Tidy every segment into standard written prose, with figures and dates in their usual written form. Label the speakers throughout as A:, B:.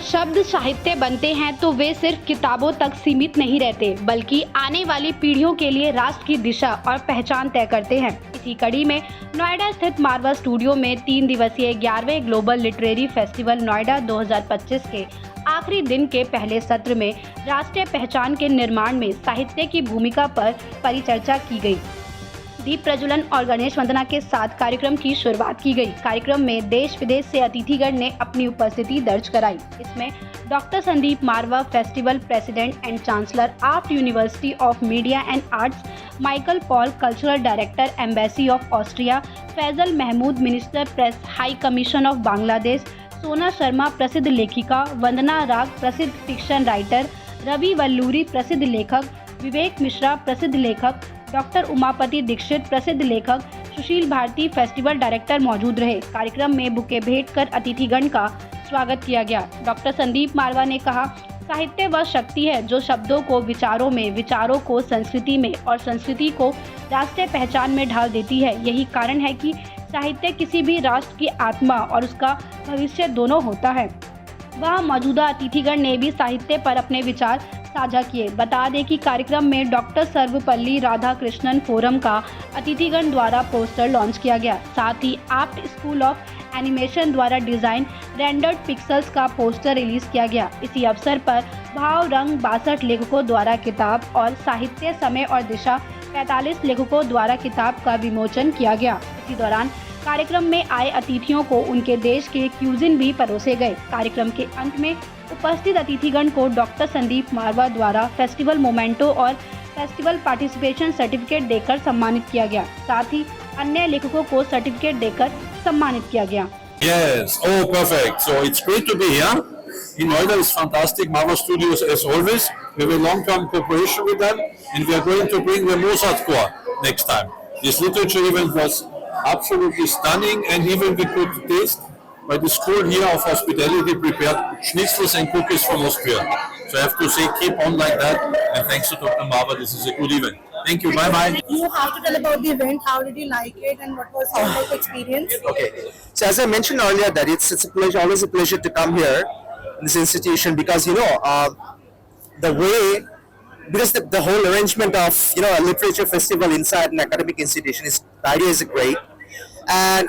A: शब्द साहित्य बनते हैं तो वे सिर्फ किताबों तक सीमित नहीं रहते, बल्कि आने वाली पीढ़ियों के लिए राष्ट्र की दिशा और पहचान तय करते हैं। इसी कड़ी में नोएडा स्थित मारवा स्टूडियो में 3 दिवसीय 11वें ग्लोबल लिटरेरी फेस्टिवल नोएडा 2025 के आखिरी दिन के पहले सत्र में राष्ट्रीय पहचान के निर्माण में साहित्य की भूमिका पर परिचर्चा की गई। दीप प्रज्वलन और गणेश वंदना के साथ कार्यक्रम की शुरुआत की गई। कार्यक्रम में देश विदेश से अतिथिगण ने अपनी उपस्थिति दर्ज कराई। इसमें doctor Sandeep Marwah festival president and chancellor art university of media and arts, Michael Paul cultural director embassy of Austria, Faisal Mahmood minister press high commission of Bangladesh, Sona Sharma प्रसिद्ध लेखिका, वंदना राग प्रसिद्ध फिक्शन राइटर, रवि वल्लूरी प्रसिद्ध लेखक, विवेक मिश्रा प्रसिद्ध लेखक, डॉक्टर उमापति दीक्षित प्रसिद्ध लेखक, सुशील भारती फेस्टिवल डायरेक्टर मौजूद रहे। कार्यक्रम में बुके भेंट कर अतिथिगण का स्वागत किया गया। डॉक्टर संदीप मारवा ने कहा, साहित्य वह शक्ति है जो शब्दों को विचारों में, विचारों को संस्कृति में और संस्कृति को राष्ट्रीय पहचान में ढाल देती है। यही कारण है कि साहित्य किसी भी राष्ट्र की आत्मा और उसका भविष्य दोनों होता है। वह मौजूदा अतिथिगण ने भी साहित्य पर अपने विचार साझा किए। बता दें कि कार्यक्रम में डॉक्टर सर्वपल्ली राधाकृष्णन फोरम का अतिथिगण द्वारा पोस्टर लॉन्च किया गया। साथ ही आर्ट स्कूल ऑफ एनिमेशन द्वारा डिजाइन रेंडर्ड पिक्सेल्स का पोस्टर रिलीज किया गया। इसी अवसर पर भाव रंग 62 लेखकों द्वारा किताब और साहित्य समय और दिशा 45 लेखकों द्वारा किताब का विमोचन किया गया। इसी दौरान कार्यक्रम में आए अतिथियों को उनके देश के क्यूजिन भी परोसे गए। कार्यक्रम के अंत में उपस्थित अतिथिगण को डॉक्टर संदीप मारवा द्वारा फेस्टिवल मोमेंटो और फेस्टिवल पार्टिसिपेशन सर्टिफिकेट देकर सम्मानित किया गया। साथ ही अन्य लेखकों को सर्टिफिकेट देकर सम्मानित किया गया।
B: Yes, oh perfect. So it's great to be here. In Noida is fantastic. Marva Studios as always. We have a long-term cooperation with them, and we are going to bring the Mozart Choir next time. This literature event was absolutely stunning, and even we could taste by the school here of hospitality prepared schnitzels and cookies from Austria. So I have to say, keep on like that, and thanks to Dr. Marva, this is a good event. Thank you, bye-bye.
C: You have to tell about the event, how did you like it and what was your like experience?
D: Okay, so as I mentioned earlier that it's a pleasure, always a pleasure to come here in this institution because the way, because the whole arrangement of a literature festival inside an academic institution is, the idea is great, and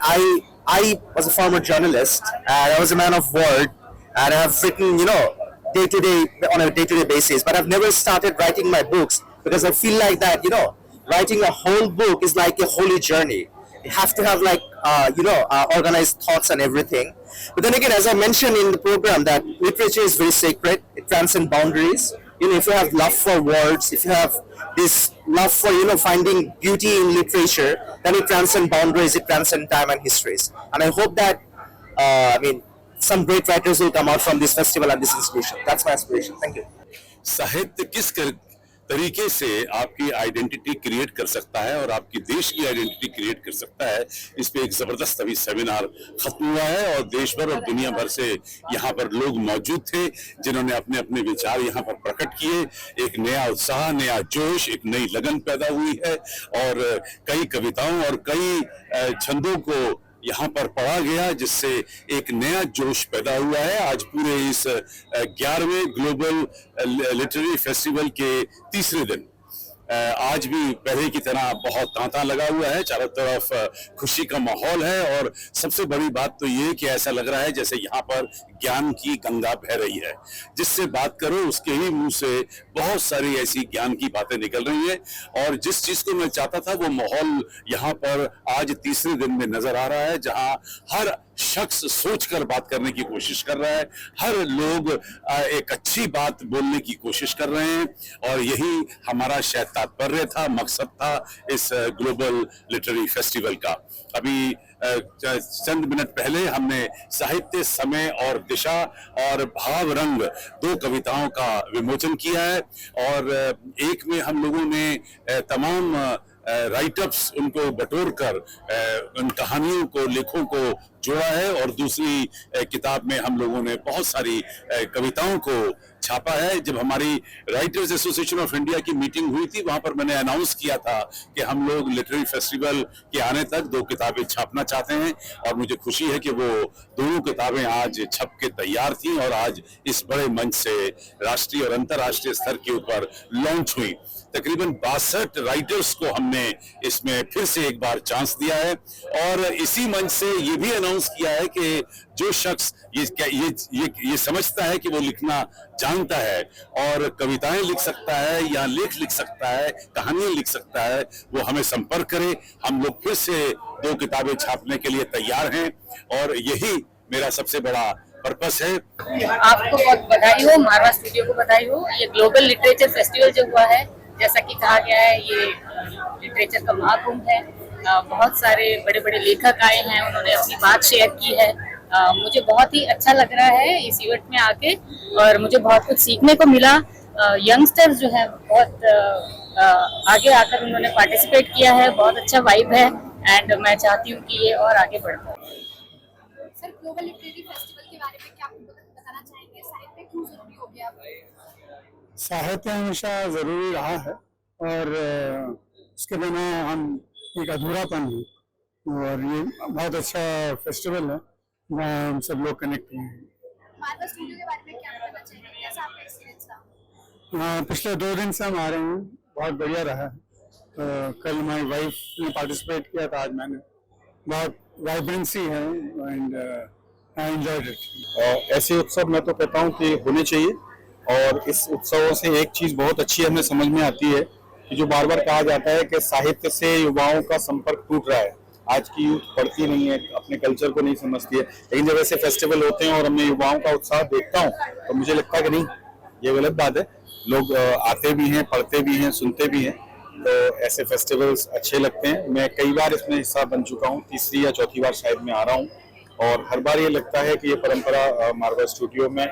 D: I was a former journalist and I was a man of word and I have written day-to-day on a day-to-day basis, but I've never started writing my books because I feel like that writing a whole book is like a holy journey. You have to have like organized thoughts and everything. But then again, as I mentioned in the program, that literature is very sacred. It transcends boundaries. If you have love for words, if you have this love for finding beauty in literature, then it transcends boundaries, it transcends time and histories. And I hope that some great writers will come out from this festival and this institution. That's my aspiration. Thank you.
B: साहित्य किस तरीके से आपकी identity create कर सकता है और आपकी देश की आइडेंटिटी क्रिएट कर सकता है, इस पे एक जबरदस्त अभी सेमिनार खत्म हुआ है और देश भर और दुनिया भर से यहाँ पर लोग मौजूद थे जिन्होंने अपने अपने विचार यहाँ पर प्रकट किए। एक नया उत्साह, नया जोश, एक नई लगन पैदा हुई है और कई कविताओं और कई छंदों को यहाँ पर पढ़ा गया जिससे एक नया जोश पैदा हुआ है। आज पूरे इस 11वें ग्लोबल लिटरेरी फेस्टिवल के तीसरे दिन आज भी पहले की तरह बहुत तांता लगा हुआ है, चारों तरफ खुशी का माहौल है और सबसे बड़ी बात तो ये कि ऐसा लग रहा है जैसे यहाँ पर ज्ञान की गंगा बह रही है। जिससे बात करो उसके ही मुंह से बहुत सारी ऐसी ज्ञान की बातें निकल रही हैं और जिस चीज को मैं चाहता था वो माहौल यहाँ पर आज तीसरे दिन में नजर आ रहा है, जहाँ हर शख्स सोचकर बात करने की कोशिश कर रहा है, हर लोग एक अच्छी बात बोलने की कोशिश कर रहे हैं और यही हमारा शायद तात्पर्य था, मकसद था इस ग्लोबल लिटरेरी फेस्टिवल का। अभी चंद मिनट पहले हमने साहित्य, समय और दिशा और भाव रंग 2 कविताओं का विमोचन किया है और एक में हम लोगों ने तमाम राइटअप्स उनको बटोर कर उन कहानियों को, लेखों को जोड़ा है और दूसरी किताब में हम लोगों ने बहुत सारी कविताओं को छापा है। जब हमारी राइटर्स एसोसिएशन ऑफ इंडिया की मीटिंग हुई थी, वहां पर मैंने अनाउंस किया था कि हम लोग लिटरेरी फेस्टिवल के आने तक 2 किताबें छापना चाहते हैं, और मुझे खुशी है कि वो दोनों किताबें आज छप के तैयार थी और आज इस बड़े मंच से राष्ट्रीय और अंतर्राष्ट्रीय स्तर के ऊपर लॉन्च हुई। तकरीबन 62 राइटर्स को हमने इसमें फिर से एक बार चांस दिया है, और इसी मंच से ये भी अनाउंस किया है कि जो शख्स ये समझता है कि वो लिखना जानता है और कविताएं लिख सकता है या लेख लिख सकता है, कहानियां लिख सकता है, वो हमें संपर्क करे। हम लोग फिर से 2 किताबें छापने के लिए तैयार हैं, और यही मेरा सबसे बड़ा पर्पस है।
E: आपको बहुत बधाई हो, मारवा स्टूडियो को बधाई हो। ये ग्लोबल लिटरेचर फेस्टिवल जो हुआ है, जैसा कि कहा गया है, ये लिटरेचर का महाकुंभ है। बहुत सारे बड़े बड़े लेखक आए हैं, उन्होंने अपनी बात शेयर की है। मुझे बहुत ही अच्छा लग रहा है इस इवेंट में आके, और मुझे बहुत कुछ सीखने को मिला। यंगस्टर्स जो है बहुत आगे आकर उन्होंने पार्टिसिपेट किया है, बहुत अच्छा वाइब है, एंड मैं चाहती हूँ कि ये और आगे बढ़ता है।
F: सर, ग्लोबल लिटरेरी फेस्टिवल के बारे में क्या आप बताना चाहेंगे? साहित्य क्यों जरूरी हो गया?
G: साहित्य हमेशा जरूरी रहा है, और उसके बिना हम एक अधूरापन है, और ये बहुत अच्छा फेस्टिवल है जहाँ हम सब लोग कनेक्ट हुए हैं।
F: मारवा स्टूडियो के बारे में क्या बताना चाहेंगे? कैसा आपका एक्सपीरियंस रहा?
G: पिछले 2 दिन से हम आ रहे हैं, बहुत बढ़िया रहा है। कल हमारी वाइफ ने पार्टिसिपेट किया था, आज मैंने। बहुत वाइब्रेंसी है, एंड आई एंजॉयड इट।
H: ऐसे उत्सव मैं तो कहता हूँ कि होने चाहिए, और इस उत्सवों से एक चीज बहुत अच्छी हमें समझ में आती है कि जो बार बार कहा जाता है कि साहित्य से युवाओं का संपर्क टूट रहा है। आज की यूथ पढ़ती नहीं है, अपने कल्चर को नहीं समझती है, लेकिन जब ऐसे फेस्टिवल होते हैं और मैं युवाओं का उत्साह देखता हूँ तो मुझे लगता है कि नहीं, ये गलत बात है। लोग आते भी हैं, पढ़ते भी हैं, सुनते भी हैं, तो ऐसे फेस्टिवल्स अच्छे लगते हैं। मैं कई बार इसमें हिस्सा बन चुका हूँ, 3री या 4थी बार शायद मैं आ रहा हूँ, और हर बार ये लगता है कि ये परंपरा मारवा स्टूडियो में